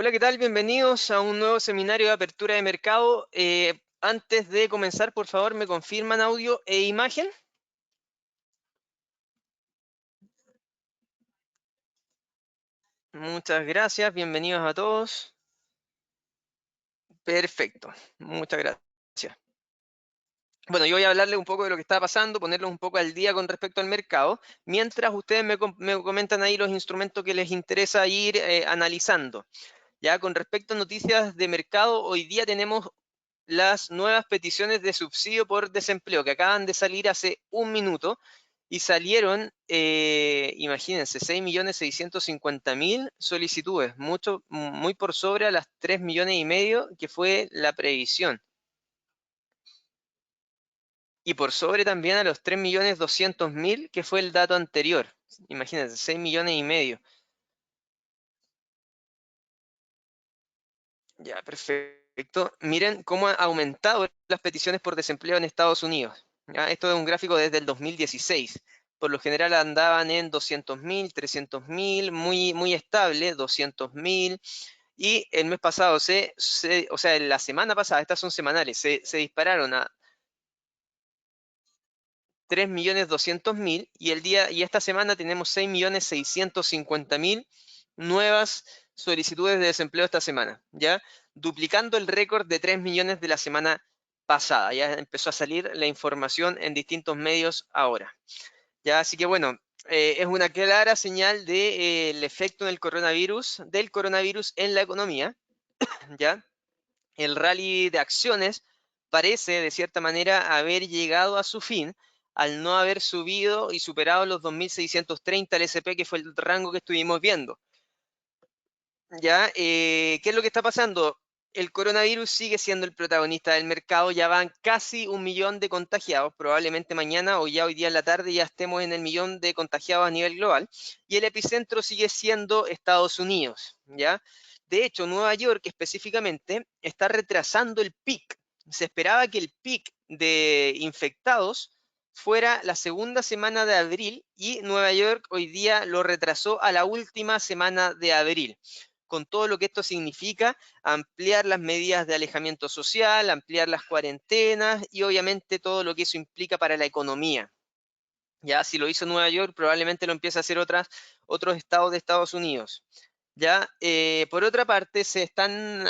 Hola, ¿qué tal? Bienvenidos a un nuevo seminario de apertura de mercado. Antes de comenzar, por favor, ¿me confirman audio e imagen? Muchas gracias, bienvenidos a todos. Perfecto, muchas gracias. Bueno, yo voy a hablarles un poco de lo que está pasando, ponerlos un poco al día con respecto al mercado, mientras ustedes me comentan ahí los instrumentos que les interesa ir analizando. Ya, con respecto a noticias de mercado, hoy día tenemos las nuevas peticiones de subsidio por desempleo que acaban de salir hace un minuto y salieron, imagínense, 6.650.000 solicitudes, muy por sobre a las 3.500.000 que fue la previsión. Y por sobre también a los 3.200.000 que fue el dato anterior. Imagínense, 6.500.000. Ya, perfecto. Miren cómo han aumentado las peticiones por desempleo en Estados Unidos. ¿Ya? Esto es un gráfico desde el 2016. Por lo general andaban en 200.000, 300.000, muy estable, 200.000. Y el mes pasado, o sea, la semana pasada, estas son semanales, se dispararon a 3.200.000 y esta semana tenemos 6.650.000 nuevas solicitudes de desempleo esta semana, ¿ya? Duplicando el récord de 3 millones de la semana pasada. Ya empezó a salir la información en distintos medios ahora. ¿Ya? Así que bueno, es una clara señal del efecto del coronavirus en la economía, ¿ya? El rally de acciones parece, de cierta manera, haber llegado a su fin al no haber subido y superado los 2.630 el SP, que fue el rango que estuvimos viendo. ¿Ya? ¿Qué es lo que está pasando? El coronavirus sigue siendo el protagonista del mercado, ya van casi 1 millón de contagiados, probablemente mañana o ya hoy día en la tarde ya estemos en el millón de contagiados a nivel global, y el epicentro sigue siendo Estados Unidos, ¿ya? De hecho, Nueva York específicamente está retrasando el pic. Se esperaba que el pic de infectados fuera la segunda semana de abril y Nueva York hoy día lo retrasó a la última semana de abril, con todo lo que esto significa, ampliar las medidas de alejamiento social, ampliar las cuarentenas y obviamente todo lo que eso implica para la economía. Ya, si lo hizo Nueva York, probablemente lo empiece a hacer otros estados de Estados Unidos. Ya, por otra parte,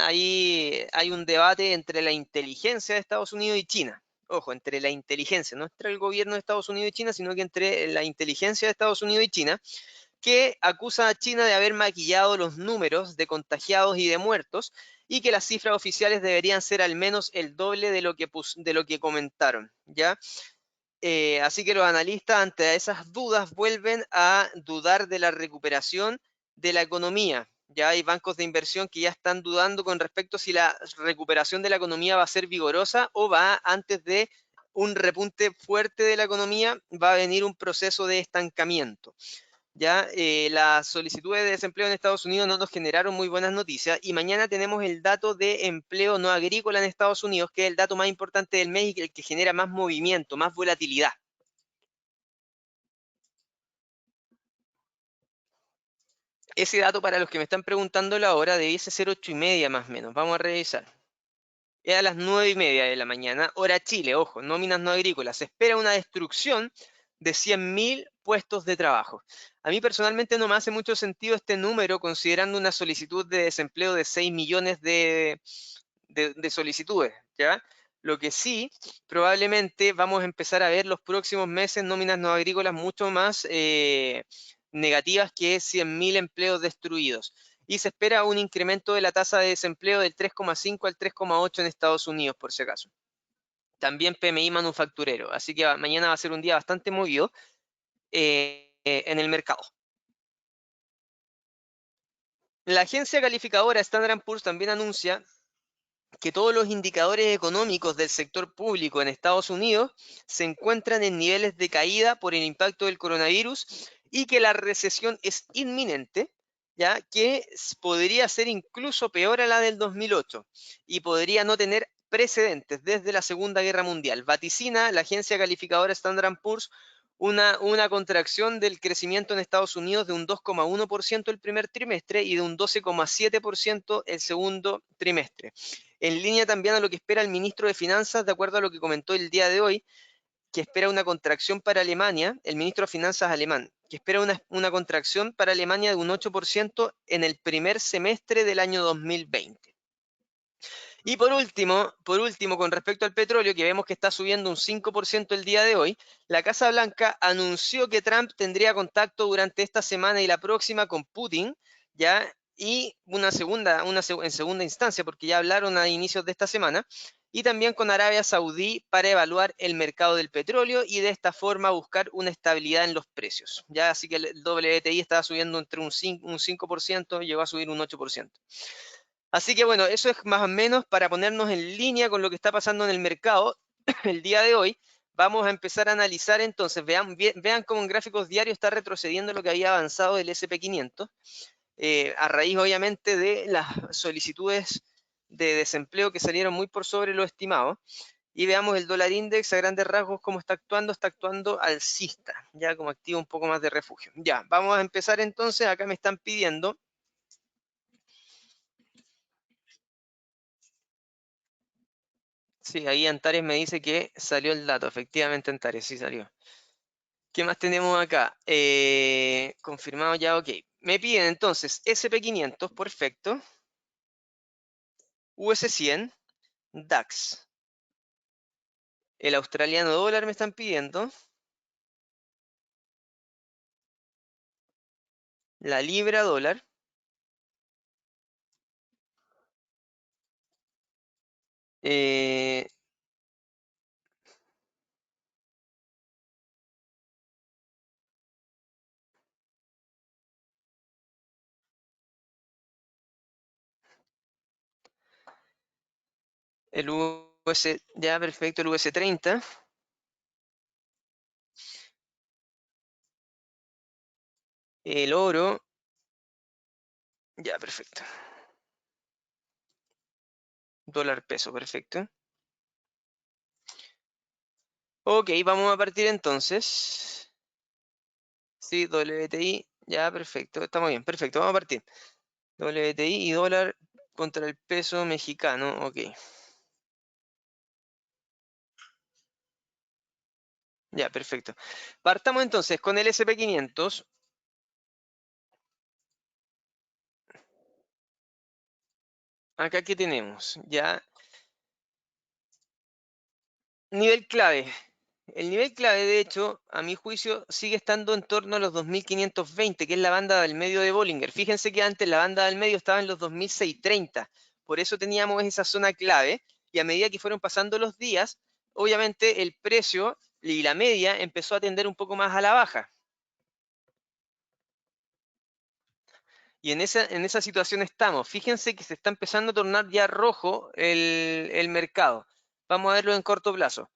hay un debate entre la inteligencia de Estados Unidos y China. Ojo, entre la inteligencia, no entre el gobierno de Estados Unidos y China, sino que entre la inteligencia de Estados Unidos y China, que acusa a China de haber maquillado los números de contagiados y de muertos y que las cifras oficiales deberían ser al menos el doble de lo que comentaron, ¿ya? Así que los analistas ante esas dudas vuelven a dudar de la recuperación de la economía. Ya hay bancos de inversión que ya están dudando con respecto a si la recuperación de la economía va a ser vigorosa o va antes de un repunte fuerte de la economía, va a venir un proceso de estancamiento. Ya, las solicitudes de desempleo en Estados Unidos no nos generaron muy buenas noticias y mañana tenemos el dato de empleo no agrícola en Estados Unidos, que es el dato más importante del mes y el que genera más movimiento, más volatilidad. Ese dato, para los que me están preguntando la hora, debiese ser 8:30 más o menos. Vamos a revisar. Es a las 9:30 de la mañana, hora Chile, ojo, nóminas no agrícolas. Se espera una destrucción de 100.000 puestos de trabajo. A mí personalmente no me hace mucho sentido este número considerando una solicitud de desempleo de 6 millones de solicitudes, ¿ya? Lo que sí, probablemente vamos a empezar a ver los próximos meses nóminas no agrícolas mucho más negativas que 100.000 empleos destruidos. Y se espera un incremento de la tasa de desempleo del 3,5 al 3,8 en Estados Unidos, por si acaso. También PMI manufacturero. Así que mañana va a ser un día bastante movido en el mercado. La agencia calificadora Standard & Poor's también anuncia que todos los indicadores económicos del sector público en Estados Unidos se encuentran en niveles de caída por el impacto del coronavirus y que la recesión es inminente, ya que podría ser incluso peor a la del 2008 y podría no tener precedentes desde la Segunda Guerra Mundial. Vaticina la agencia calificadora Standard & Poor's una contracción del crecimiento en Estados Unidos de un 2,1% el primer trimestre y de un 12,7% el segundo trimestre. En línea también a lo que espera el ministro de Finanzas, de acuerdo a lo que comentó el día de hoy, que espera una contracción para Alemania, el ministro de Finanzas alemán, que espera una contracción para Alemania de un 8% en el primer semestre del año 2020. Y por último, con respecto al petróleo, que vemos que está subiendo un 5% el día de hoy, la Casa Blanca anunció que Trump tendría contacto durante esta semana y la próxima con Putin, ¿ya? Y en segunda instancia, porque ya hablaron a inicios de esta semana, y también con Arabia Saudí para evaluar el mercado del petróleo y de esta forma buscar una estabilidad en los precios, ¿ya? Así que el WTI estaba subiendo entre un 5%, llegó a subir un 8%. Así que bueno, eso es más o menos para ponernos en línea con lo que está pasando en el mercado el día de hoy. Vamos a empezar a analizar entonces, vean cómo en gráficos diarios está retrocediendo lo que había avanzado el SP500, a raíz obviamente de las solicitudes de desempleo que salieron muy por sobre lo estimado. Y veamos el dólar index a grandes rasgos cómo está actuando alcista, ya como activo un poco más de refugio. Ya, vamos a empezar entonces, acá me están pidiendo. Sí, ahí Antares me dice que salió el dato. Efectivamente, Antares, sí salió. ¿Qué más tenemos acá? Confirmado ya, ok. Me piden entonces SP500, perfecto. US100, DAX. El australiano dólar me están pidiendo. La libra dólar. Eh, el US, ya perfecto, el US30. El oro. Ya, perfecto. Dólar peso, perfecto. Ok, vamos a partir entonces. Sí, WTI, ya, perfecto. Estamos bien, perfecto, vamos a partir. WTI y dólar contra el peso mexicano, ok. Ya, perfecto. Partamos entonces con el SP500. Acá, ¿qué tenemos? Ya, nivel clave. El nivel clave, de hecho, a mi juicio, sigue estando en torno a los 2520, que es la banda del medio de Bollinger. Fíjense que antes la banda del medio estaba en los 2630. Por eso teníamos esa zona clave. Y a medida que fueron pasando los días, obviamente el precio y la media empezó a tender un poco más a la baja. Y en esa situación estamos. Fíjense que se está empezando a tornar ya rojo el mercado. Vamos a verlo en corto plazo.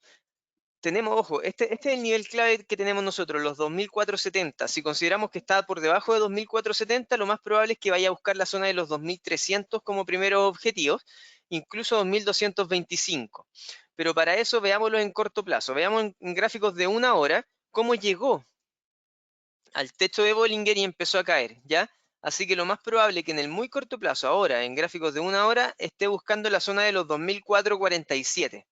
Tenemos, ojo, este es el nivel clave que tenemos nosotros, los 2470. Si consideramos que está por debajo de 2470, lo más probable es que vaya a buscar la zona de los 2300 como primeros objetivos, incluso 2225. Pero para eso veámoslo en corto plazo. Veamos en gráficos de una hora cómo llegó al techo de Bollinger y empezó a caer, ¿ya? Así que lo más probable es que en el muy corto plazo, ahora, en gráficos de una hora, esté buscando la zona de los 2447.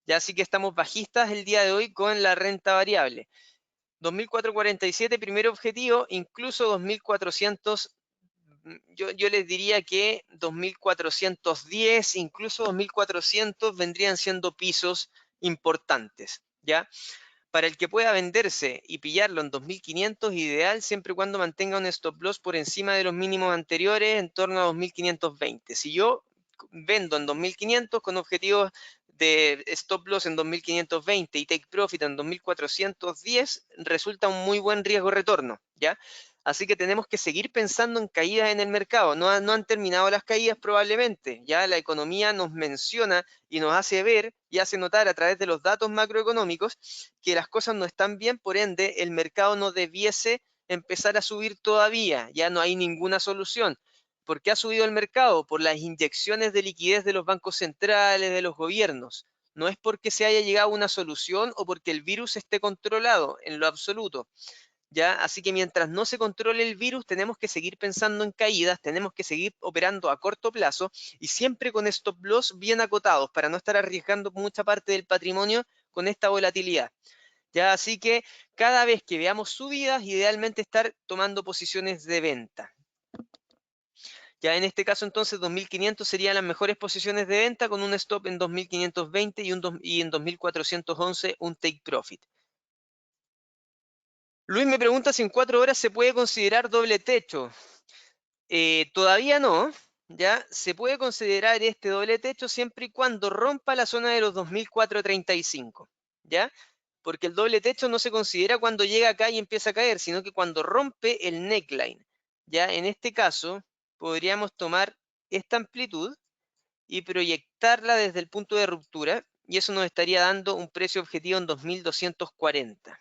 Ya, así que estamos bajistas el día de hoy con la renta variable. 2447, primer objetivo, incluso 2400, yo les diría que 2410, incluso 2400 vendrían siendo pisos importantes, ¿ya? Para el que pueda venderse y pillarlo en 2500, ideal siempre y cuando mantenga un stop loss por encima de los mínimos anteriores, en torno a 2520. Si yo vendo en 2500 con objetivos de stop loss en 2520 y take profit en 2410, resulta un muy buen riesgo retorno, ¿ya? Así que tenemos que seguir pensando en caídas en el mercado. No han terminado las caídas probablemente. Ya la economía nos menciona y nos hace ver y hace notar a través de los datos macroeconómicos que las cosas no están bien, por ende el mercado no debiese empezar a subir todavía. Ya no hay ninguna solución. ¿Por qué ha subido el mercado? Por las inyecciones de liquidez de los bancos centrales, de los gobiernos. No es porque se haya llegado a una solución o porque el virus esté controlado en lo absoluto. ¿Ya? Así que mientras no se controle el virus, tenemos que seguir pensando en caídas, tenemos que seguir operando a corto plazo y siempre con stop loss bien acotados para no estar arriesgando mucha parte del patrimonio con esta volatilidad. ¿Ya? Así que cada vez que veamos subidas, idealmente estar tomando posiciones de venta. Ya en este caso entonces 2500 serían las mejores posiciones de venta con un stop en 2520 y en 2411 un take profit. Luis me pregunta si en 4 horas se puede considerar doble techo. Todavía no, ya se puede considerar este doble techo siempre y cuando rompa la zona de los 2435, ¿ya? Porque el doble techo no se considera cuando llega acá y empieza a caer, sino que cuando rompe el neckline. Ya en este caso, podríamos tomar esta amplitud y proyectarla desde el punto de ruptura, y eso nos estaría dando un precio objetivo en 2240.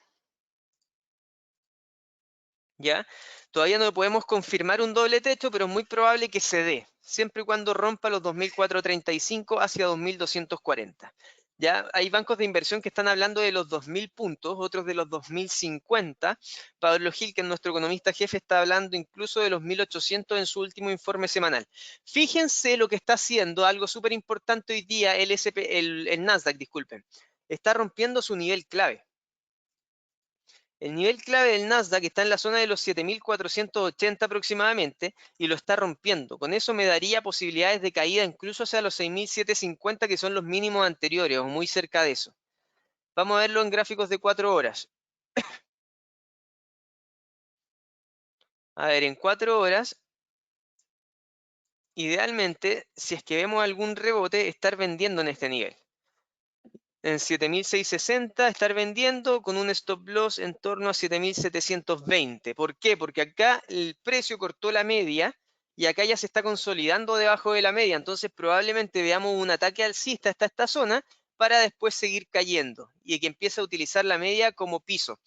¿Ya? Todavía no podemos confirmar un doble techo, pero es muy probable que se dé, siempre y cuando rompa los 2435 hacia 2240. ¿Ya? Hay bancos de inversión que están hablando de los 2000 puntos, otros de los 2050. Pablo Gil, que es nuestro economista jefe, está hablando incluso de los 1800 en su último informe semanal. Fíjense lo que está haciendo, algo súper importante hoy día, el Nasdaq, disculpen. Está rompiendo su nivel clave. El nivel clave del Nasdaq está en la zona de los 7.480 aproximadamente y lo está rompiendo. Con eso me daría posibilidades de caída incluso hacia los 6.750 que son los mínimos anteriores o muy cerca de eso. Vamos a verlo en gráficos de 4 horas. A ver, en 4 horas, idealmente, si es que vemos algún rebote, estar vendiendo en este nivel. En 7.660 estar vendiendo con un stop loss en torno a 7.720. ¿Por qué? Porque acá el precio cortó la media y acá ya se está consolidando debajo de la media. Entonces probablemente veamos un ataque alcista hasta esta zona para después seguir cayendo y que empiece a utilizar la media como piso,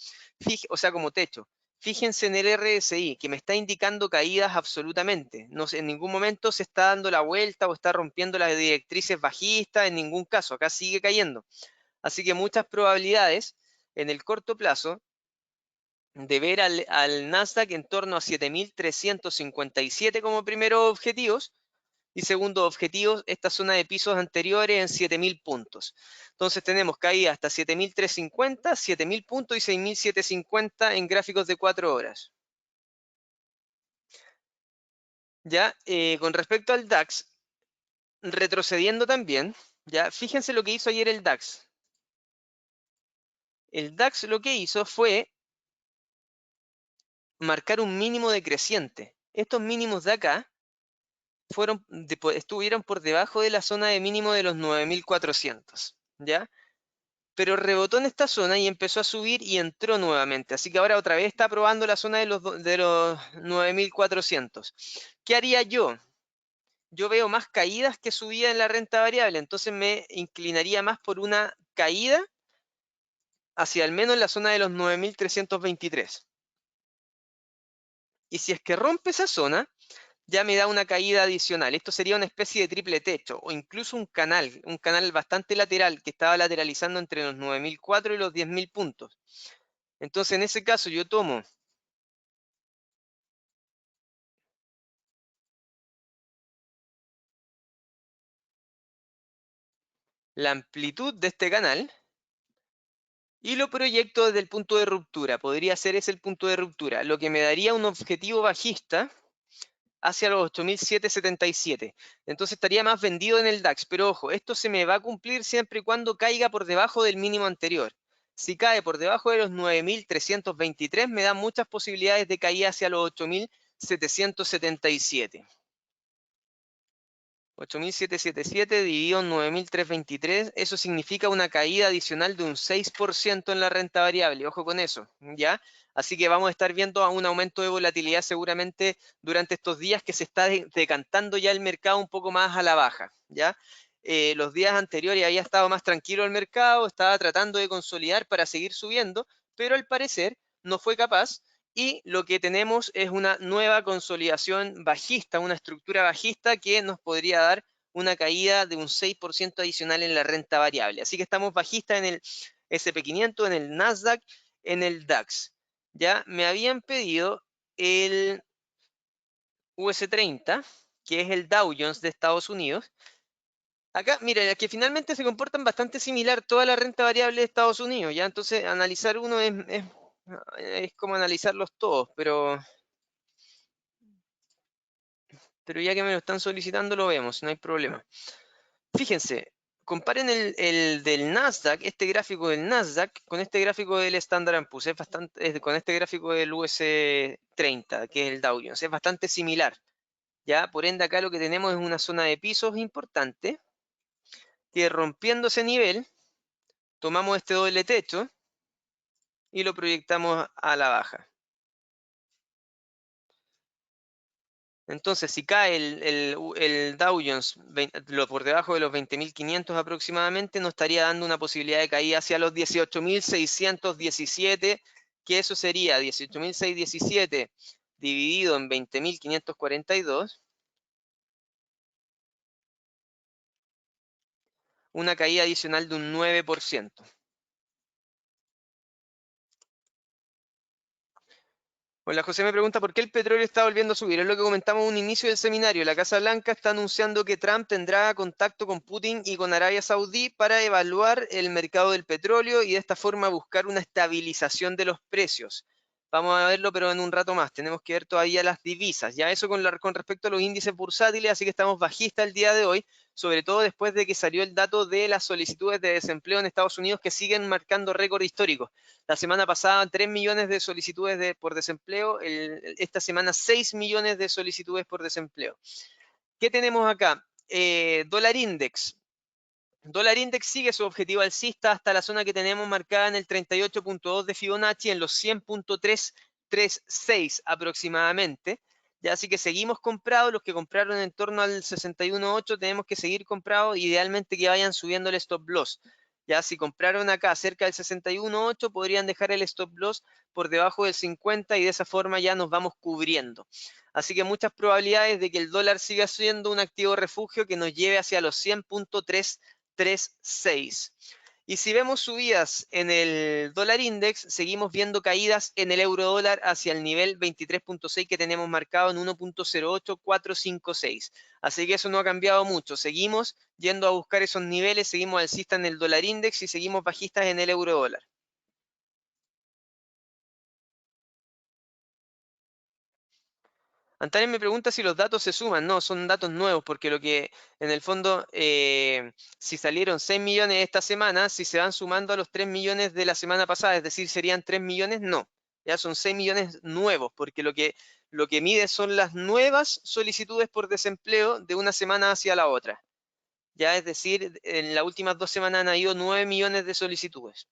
o sea, como techo. Fíjense en el RSI, que me está indicando caídas absolutamente. No, en ningún momento se está dando la vuelta o está rompiendo las directrices bajistas, en ningún caso. Acá sigue cayendo. Así que muchas probabilidades en el corto plazo de ver al Nasdaq en torno a 7.357 como primeros objetivos y segundo objetivos, esta zona de pisos anteriores en 7.000 puntos. Entonces tenemos caída hasta 7.350, 7.000 puntos y 6.750 en gráficos de 4 horas. Ya, con respecto al DAX, retrocediendo también, ya, fíjense lo que hizo ayer el DAX. El DAX lo que hizo fue marcar un mínimo decreciente. Estos mínimos de acá estuvieron por debajo de la zona de mínimo de los 9.400, ¿ya? Pero rebotó en esta zona y empezó a subir y entró nuevamente. Así que ahora otra vez está probando la zona de los 9.400. ¿Qué haría yo? Yo veo más caídas que subidas en la renta variable, entonces me inclinaría más por una caída hacia al menos la zona de los 9.323. Y si es que rompe esa zona, ya me da una caída adicional. Esto sería una especie de triple techo o incluso un canal bastante lateral que estaba lateralizando entre los 9.004 y los 10.000 puntos. Entonces, en ese caso, yo tomo la amplitud de este canal y lo proyecto desde el punto de ruptura. Podría ser ese el punto de ruptura, lo que me daría un objetivo bajista hacia los 8.777. Entonces estaría más vendido en el DAX. Pero ojo, esto se me va a cumplir siempre y cuando caiga por debajo del mínimo anterior. Si cae por debajo de los 9.323, me da muchas posibilidades de caída hacia los 8.777. 8.777 dividido en 9.323, eso significa una caída adicional de un 6% en la renta variable. Ojo con eso, ¿ya? Así que vamos a estar viendo un aumento de volatilidad seguramente durante estos días que se está decantando ya el mercado un poco más a la baja, ¿ya? Los días anteriores había estado más tranquilo el mercado, estaba tratando de consolidar para seguir subiendo, pero al parecer no fue capaz y lo que tenemos es una nueva consolidación bajista, una estructura bajista que nos podría dar una caída de un 6% adicional en la renta variable. Así que estamos bajistas en el SP500, en el Nasdaq, en el DAX. Ya me habían pedido el US30, que es el Dow Jones de Estados Unidos. Acá, mira, que finalmente se comportan bastante similar toda la renta variable de Estados Unidos, ¿ya? Entonces, analizar uno es como analizarlos todos, pero ya que me lo están solicitando, lo vemos, no hay problema. Fíjense, comparen el del Nasdaq, este gráfico del Nasdaq, con este gráfico del Standard & Poor's, con este gráfico del US30, que es el Dow Jones, es bastante similar, ¿ya? Por ende, acá lo que tenemos es una zona de pisos importante, que rompiendo ese nivel, tomamos este doble techo y lo proyectamos a la baja. Entonces, si cae el Dow Jones por debajo de los 20.500 aproximadamente, nos estaría dando una posibilidad de caída hacia los 18.617, que eso sería 18.617 dividido en 20.542, una caída adicional de un 9%. Hola, José me pregunta por qué el petróleo está volviendo a subir. Es lo que comentamos en un inicio del seminario. La Casa Blanca está anunciando que Trump tendrá contacto con Putin y con Arabia Saudí para evaluar el mercado del petróleo y de esta forma buscar una estabilización de los precios. Vamos a verlo, pero en un rato más. Tenemos que ver todavía las divisas. Ya eso con respecto a los índices bursátiles, así que estamos bajistas el día de hoy, sobre todo después de que salió el dato de las solicitudes de desempleo en Estados Unidos que siguen marcando récord históricos. La semana pasada 3 millones de solicitudes por desempleo, esta semana 6 millones de solicitudes por desempleo. ¿Qué tenemos acá? Dólar Index. Dólar Index sigue su objetivo alcista hasta la zona que tenemos marcada en el 38.2 de Fibonacci, en los 100.336 aproximadamente. Ya, así que seguimos comprados, los que compraron en torno al 61.8 tenemos que seguir comprados, idealmente que vayan subiendo el stop loss. Ya, si compraron acá cerca del 61.8 podrían dejar el stop loss por debajo del 50 y de esa forma ya nos vamos cubriendo. Así que muchas probabilidades de que el dólar siga siendo un activo refugio que nos lleve hacia los 100.336. Y si vemos subidas en el dólar index, seguimos viendo caídas en el euro dólar hacia el nivel 23.6 que tenemos marcado en 1.08456. Así que eso no ha cambiado mucho. Seguimos yendo a buscar esos niveles, seguimos alcistas en el dólar index y seguimos bajistas en el euro dólar. Antares me pregunta si los datos se suman. No, son datos nuevos, porque lo que en el fondo, si salieron 6 millones esta semana, si se van sumando a los 3 millones de la semana pasada, es decir, serían 3 millones, no. Ya son 6 millones nuevos, porque lo que mide son las nuevas solicitudes por desempleo de una semana hacia la otra. Ya es decir, en las últimas 2 semanas han habido 9 millones de solicitudes.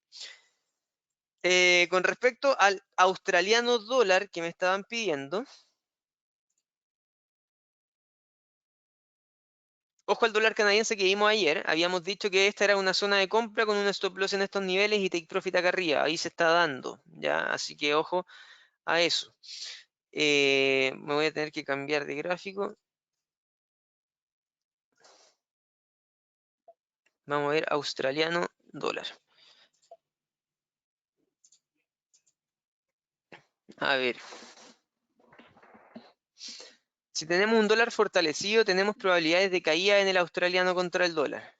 Con respecto al australiano dólar que me estaban pidiendo, ojo al dólar canadiense que vimos ayer. Habíamos dicho que esta era una zona de compra con un stop loss en estos niveles y take profit acá arriba. Ahí se está dando, ¿ya? Así que ojo a eso. Me voy a tener que cambiar de gráfico. Vamos a ver australiano dólar. A ver. Si tenemos un dólar fortalecido, tenemos probabilidades de caída en el australiano contra el dólar.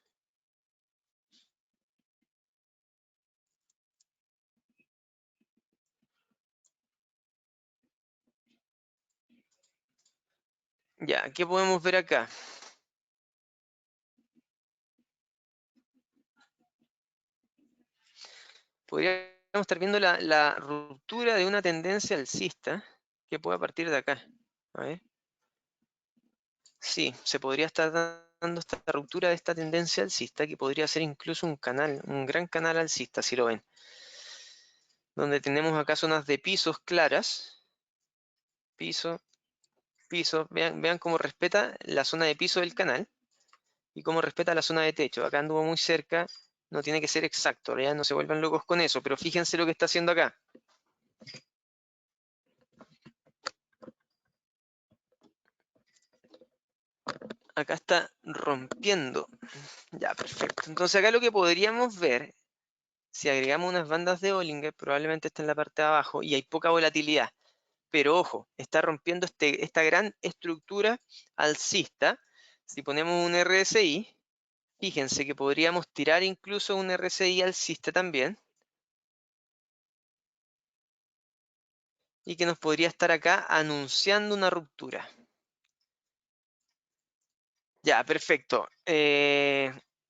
Ya, ¿qué podemos ver acá? Podríamos estar viendo la ruptura de una tendencia alcista que pueda partir de acá. A ver. Sí, se podría estar dando esta ruptura de esta tendencia alcista que podría ser incluso un canal, un gran canal alcista, si lo ven. Donde tenemos acá zonas de pisos claras. Piso, piso. Vean cómo respeta la zona de piso del canal y cómo respeta la zona de techo. Acá anduvo muy cerca, no tiene que ser exacto, ya no se vuelvan locos con eso, pero fíjense lo que está haciendo acá. acá está rompiendo. Ya, perfecto. Entonces acá lo que podríamos ver, si agregamos unas bandas de Bollinger, probablemente está en la parte de abajo y hay poca volatilidad. Pero ojo, está rompiendo esta gran estructura alcista. Si ponemos un RSI, fíjense que podríamos tirar incluso un RSI alcista también. Y que nos podría estar acá anunciando una ruptura. Ya, perfecto.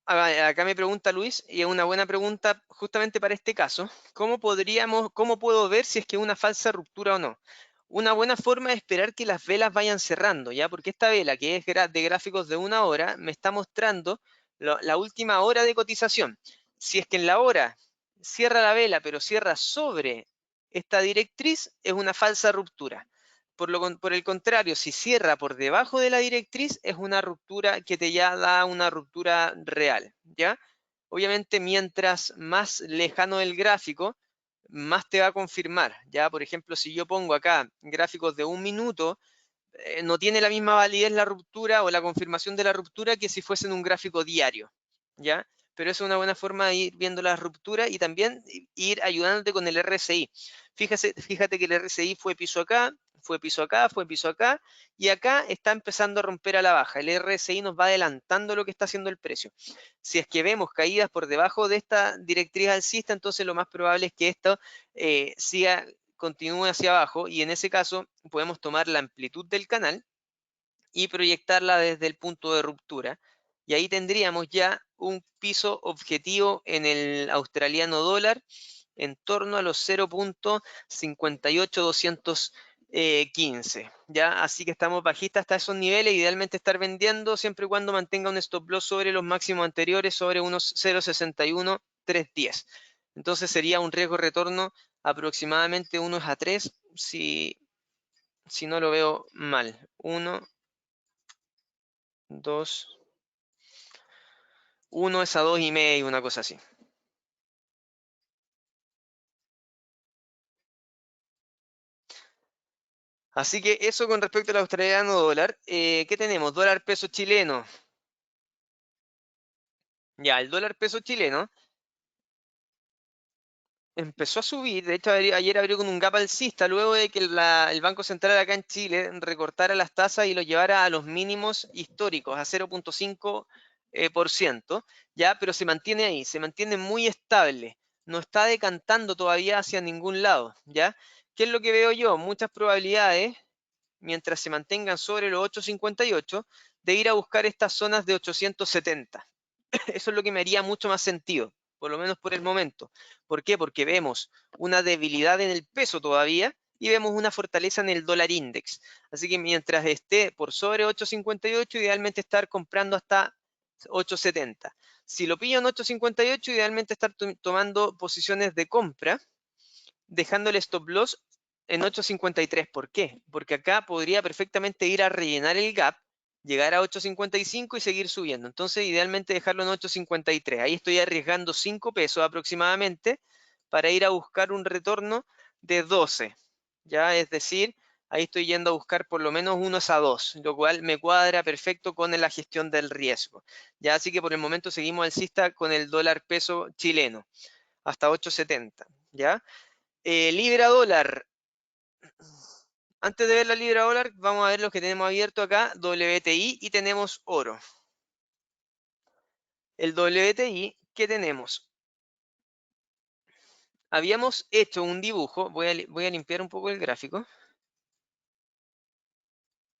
Acá me pregunta Luis, y es una buena pregunta justamente para este caso. ¿Cómo puedo ver si es que es una falsa ruptura o no? Una buena forma es esperar que las velas vayan cerrando, ¿ya? Porque esta vela, que es de gráficos de 1 hora, me está mostrando la última hora de cotización. Si es que en la hora cierra la vela, pero cierra sobre esta directriz, es una falsa ruptura. Por el contrario, si cierra por debajo de la directriz, es una ruptura que te ya da una ruptura real, ¿ya? Obviamente, mientras más lejano el gráfico, más te va a confirmar, ¿ya? Por ejemplo, si yo pongo acá gráficos de 1 minuto, no tiene la misma validez la ruptura o la confirmación de la ruptura que si fuese en un gráfico diario, ¿ya? Pero es una buena forma de ir viendo las rupturas y también ir ayudándote con el RSI. Fíjate que el RSI fue piso acá, fue piso acá, fue piso acá, y acá está empezando a romper a la baja. El RSI nos va adelantando lo que está haciendo el precio. Si es que vemos caídas por debajo de esta directriz alcista, entonces lo más probable es que esto continúe hacia abajo, y en ese caso podemos tomar la amplitud del canal y proyectarla desde el punto de ruptura. Y ahí tendríamos ya un piso objetivo en el australiano dólar en torno a los 0.58215. ¿Ya? Así que estamos bajistas hasta esos niveles, idealmente estar vendiendo siempre y cuando mantenga un stop loss sobre los máximos anteriores, sobre unos 0.61310. Entonces sería un riesgo retorno aproximadamente 1:3, si no lo veo mal. 1, 2, 1 es a 2,5, una cosa así. Así que eso con respecto al australiano dólar. ¿Qué tenemos? Dólar peso chileno. Ya, el dólar peso chileno empezó a subir. De hecho, ayer abrió con un gap alcista luego de que el Banco Central acá en Chile recortara las tasas y lo llevara a los mínimos históricos, a 0.5%, ¿ya? Pero se mantiene ahí, se mantiene muy estable. No está decantando todavía hacia ningún lado, ¿ya? ¿Qué es lo que veo yo? Muchas probabilidades, mientras se mantengan sobre los 8.58, de ir a buscar estas zonas de 870. Eso es lo que me haría mucho más sentido, por lo menos por el momento. ¿Por qué? Porque vemos una debilidad en el peso todavía y vemos una fortaleza en el dólar index. Así que mientras esté por sobre 8.58, idealmente estar comprando hasta 8.70. Si lo pillo en 8.58, idealmente estar tomando posiciones de compra, dejando el stop loss en 8.53. ¿Por qué? Porque acá podría perfectamente ir a rellenar el gap, llegar a 8.55 y seguir subiendo. Entonces, idealmente dejarlo en 8.53. Ahí estoy arriesgando 5 pesos aproximadamente para ir a buscar un retorno de 12. ¿Ya? Es decir, ahí estoy yendo a buscar por lo menos unos a 2, lo cual me cuadra perfecto con la gestión del riesgo. ¿Ya? Así que por el momento seguimos alcista con el dólar peso chileno hasta 8.70. ¿Ya? Libra dólar. Antes de ver la libra dólar, vamos a ver lo que tenemos abierto acá, WTI, y tenemos oro. El WTI, ¿qué tenemos? Habíamos hecho un dibujo, voy a limpiar un poco el gráfico.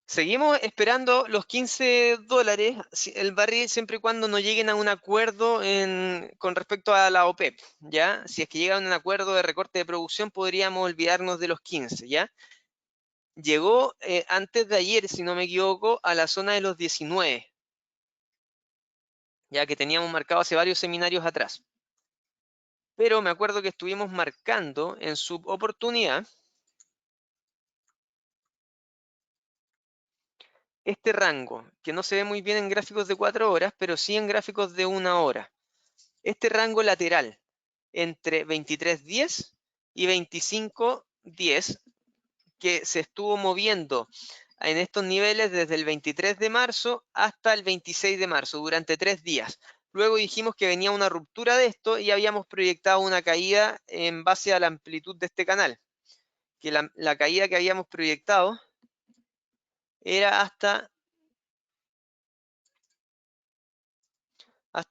Seguimos esperando los $15 el barril siempre y cuando no lleguen a un acuerdo con respecto a la OPEP, ¿ya? Si es que llega a un acuerdo de recorte de producción, podríamos olvidarnos de los 15, ¿ya? Llegó antes de ayer, si no me equivoco, a la zona de los 19, ya que teníamos marcado hace varios seminarios atrás. Pero me acuerdo que estuvimos marcando en su oportunidad este rango, que no se ve muy bien en gráficos de 4 horas, pero sí en gráficos de 1 hora. Este rango lateral entre 23.10 y 25.10, que se estuvo moviendo en estos niveles desde el 23 de marzo hasta el 26 de marzo, durante 3 días. Luego dijimos que venía una ruptura de esto y habíamos proyectado una caída en base a la amplitud de este canal. Que la caída que habíamos proyectado era hasta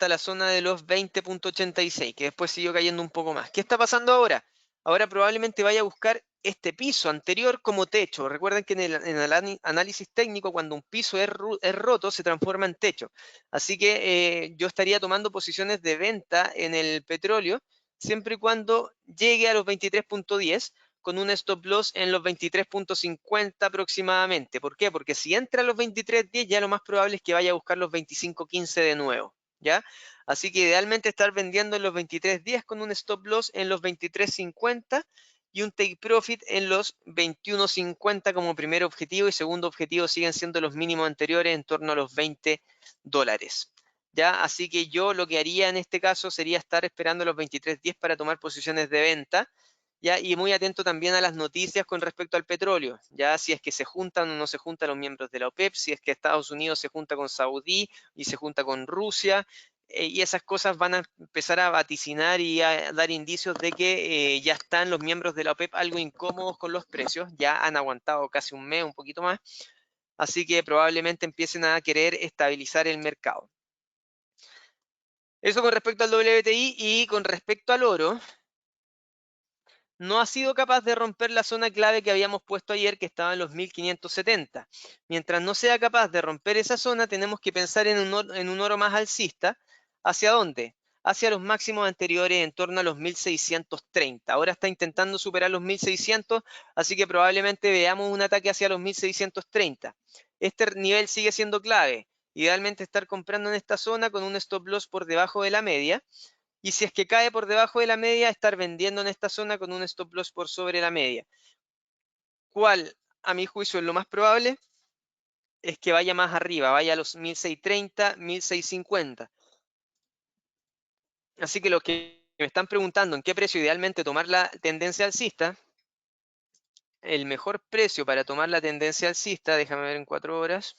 la zona de los 20.86, que después siguió cayendo un poco más. ¿Qué está pasando ahora? Ahora probablemente vaya a buscar este piso anterior como techo. Recuerden que en el análisis técnico, cuando un piso es roto, se transforma en techo. Así que yo estaría tomando posiciones de venta en el petróleo, siempre y cuando llegue a los 23.10, con un stop loss en los 23.50 aproximadamente. ¿Por qué? Porque si entra a los 23.10, ya lo más probable es que vaya a buscar los 25.15 de nuevo. ¿Ya? Así que idealmente estar vendiendo en los 23.10 con un stop loss en los 23.50 y un take profit en los 21.50 como primer objetivo, y segundo objetivo siguen siendo los mínimos anteriores en torno a los $20. ¿Ya? Así que yo lo que haría en este caso sería estar esperando los 23.10 para tomar posiciones de venta. ¿Ya? Y muy atento también a las noticias con respecto al petróleo, ya si es que se juntan o no se juntan los miembros de la OPEP, si es que Estados Unidos se junta con Saudí y se junta con Rusia, y esas cosas van a empezar a vaticinar y a dar indicios de que ya están los miembros de la OPEP algo incómodos con los precios, ya han aguantado casi un mes, un poquito más, así que probablemente empiecen a querer estabilizar el mercado. Eso con respecto al WTI. Y con respecto al oro, no ha sido capaz de romper la zona clave que habíamos puesto ayer, que estaba en los 1570. Mientras no sea capaz de romper esa zona, tenemos que pensar en un oro más alcista. ¿Hacia dónde? Hacia los máximos anteriores, en torno a los 1630. Ahora está intentando superar los 1600, así que probablemente veamos un ataque hacia los 1630. Este nivel sigue siendo clave. Idealmente estar comprando en esta zona con un stop loss por debajo de la media. Y si es que cae por debajo de la media, estar vendiendo en esta zona con un stop loss por sobre la media. ¿Cuál, a mi juicio, es lo más probable? Es que vaya más arriba, vaya a los 1630, 1650. Así que los que me están preguntando en qué precio idealmente tomar la tendencia alcista, el mejor precio para tomar la tendencia alcista, déjame ver en 4 horas,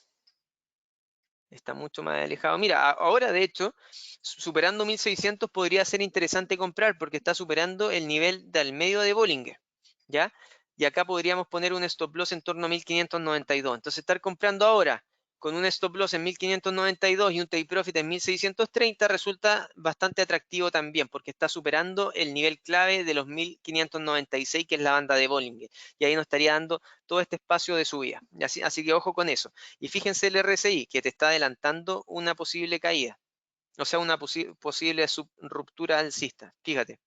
está mucho más alejado. Mira, ahora de hecho, superando 1600 podría ser interesante comprar porque está superando el nivel del medio de Bollinger, ¿ya? Y acá podríamos poner un stop loss en torno a 1592. Entonces, estar comprando ahora con un stop loss en 1592 y un take profit en 1630 resulta bastante atractivo también, porque está superando el nivel clave de los 1596, que es la banda de Bollinger. Y ahí nos estaría dando todo este espacio de subida. Así que ojo con eso. Y fíjense el RSI, que te está adelantando una posible caída. O sea, una posible ruptura alcista. Fíjate.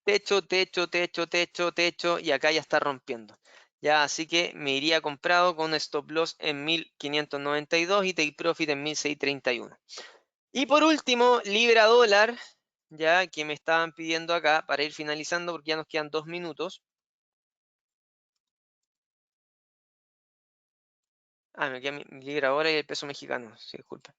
Techo, techo, techo, techo, techo, y acá ya está rompiendo. Ya, así que me iría comprado con stop loss en 1592 y take profit en 1631. Y por último, libra dólar, ya que me estaban pidiendo acá para ir finalizando porque ya nos quedan 2 minutos. Me queda mi libra dólar y el peso mexicano, sí, disculpa.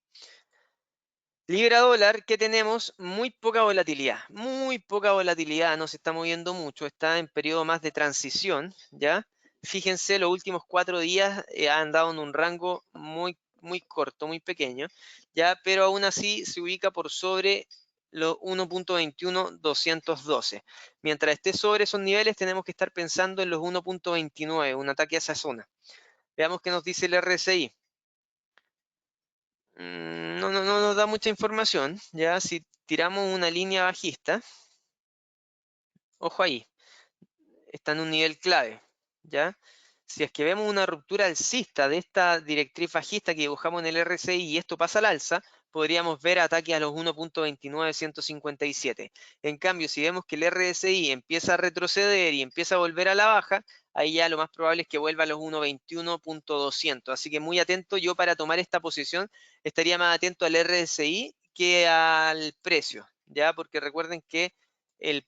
Libra dólar, que tenemos muy poca volatilidad, no se está moviendo mucho, está en periodo más de transición, ¿ya? Fíjense, los últimos 4 días han dado en un rango muy, muy corto, muy pequeño, ¿ya? Pero aún así se ubica por sobre los 1.21212. Mientras esté sobre esos niveles, tenemos que estar pensando en los 1.29, un ataque a esa zona. Veamos qué nos dice el RSI. No nos da mucha información, ya si tiramos una línea bajista, ojo ahí, está en un nivel clave, ya. Si es que vemos una ruptura alcista de esta directriz bajista que dibujamos en el RSI y esto pasa al alza, podríamos ver ataques a los 1.29157. En cambio, si vemos que el RSI empieza a retroceder y empieza a volver a la baja, ahí ya lo más probable es que vuelva a los 1.21.200. Así que muy atento, yo para tomar esta posición estaría más atento al RSI que al precio, ¿ya? Porque recuerden que el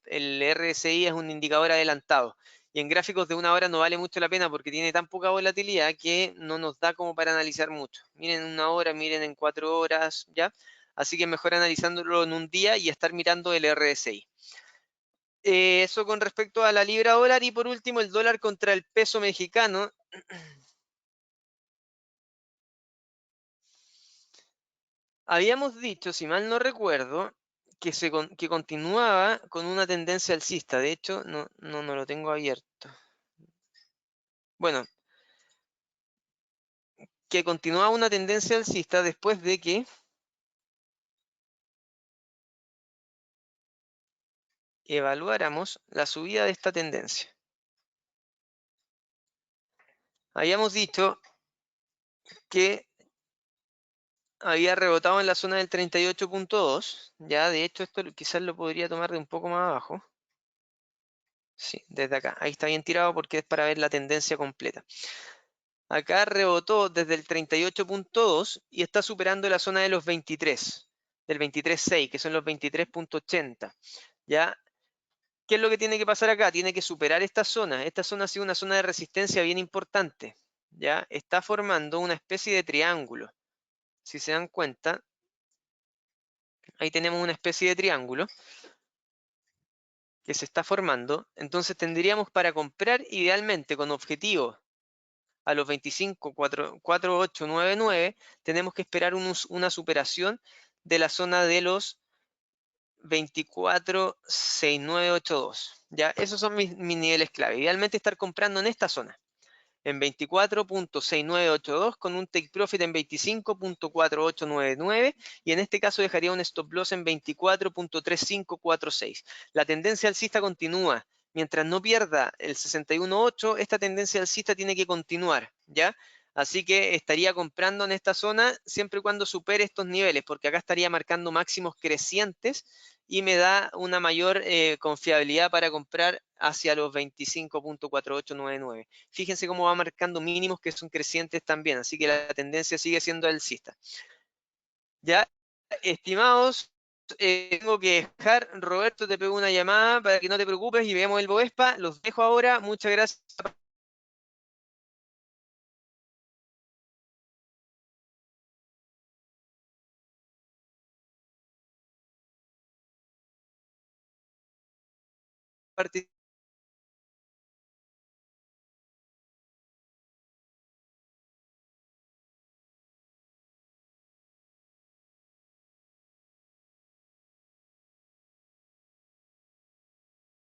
RSI es un indicador adelantado. Y en gráficos de 1 hora no vale mucho la pena porque tiene tan poca volatilidad que no nos da como para analizar mucho. Miren en 1 hora, miren en 4 horas, ¿ya? Así que mejor analizándolo en un día y estar mirando el RSI. Eso con respecto a la libra dólar. Y por último, el dólar contra el peso mexicano. Habíamos dicho, si mal no recuerdo, que continuaba con una tendencia alcista. De hecho, no lo tengo abierto. Bueno, que continuaba una tendencia alcista después de que evaluáramos la subida de esta tendencia. Habíamos dicho que había rebotado en la zona del 38.2. Ya, de hecho, esto quizás lo podría tomar de un poco más abajo. Sí, desde acá. Ahí está bien tirado porque es para ver la tendencia completa. Acá rebotó desde el 38.2 y está superando la zona de los 23, del 23.6, que son los 23.80. ¿Ya? ¿Qué es lo que tiene que pasar acá? Tiene que superar esta zona. Esta zona ha sido una zona de resistencia bien importante. ¿Ya? Está formando una especie de triángulo. Si se dan cuenta, ahí tenemos una especie de triángulo que se está formando. Entonces tendríamos para comprar idealmente con objetivo a los 25,4899, tenemos que esperar una superación de la zona de los 24,6982. ¿Ya? Esos son mis niveles clave. Idealmente estar comprando en esta zona, en 24.6982 con un take profit en 25.4899 y en este caso dejaría un stop loss en 24.3546. La tendencia alcista continúa. Mientras no pierda el 61.8, esta tendencia alcista tiene que continuar, ¿ya? Así que estaría comprando en esta zona siempre y cuando supere estos niveles, porque acá estaría marcando máximos crecientes y me da una mayor confiabilidad para comprar hacia los 25.4899. Fíjense cómo va marcando mínimos que son crecientes también, así que la tendencia sigue siendo alcista. Ya, estimados, tengo que dejar. Roberto, te pego una llamada para que no te preocupes y veamos el Bovespa. Los dejo ahora. Muchas gracias. Por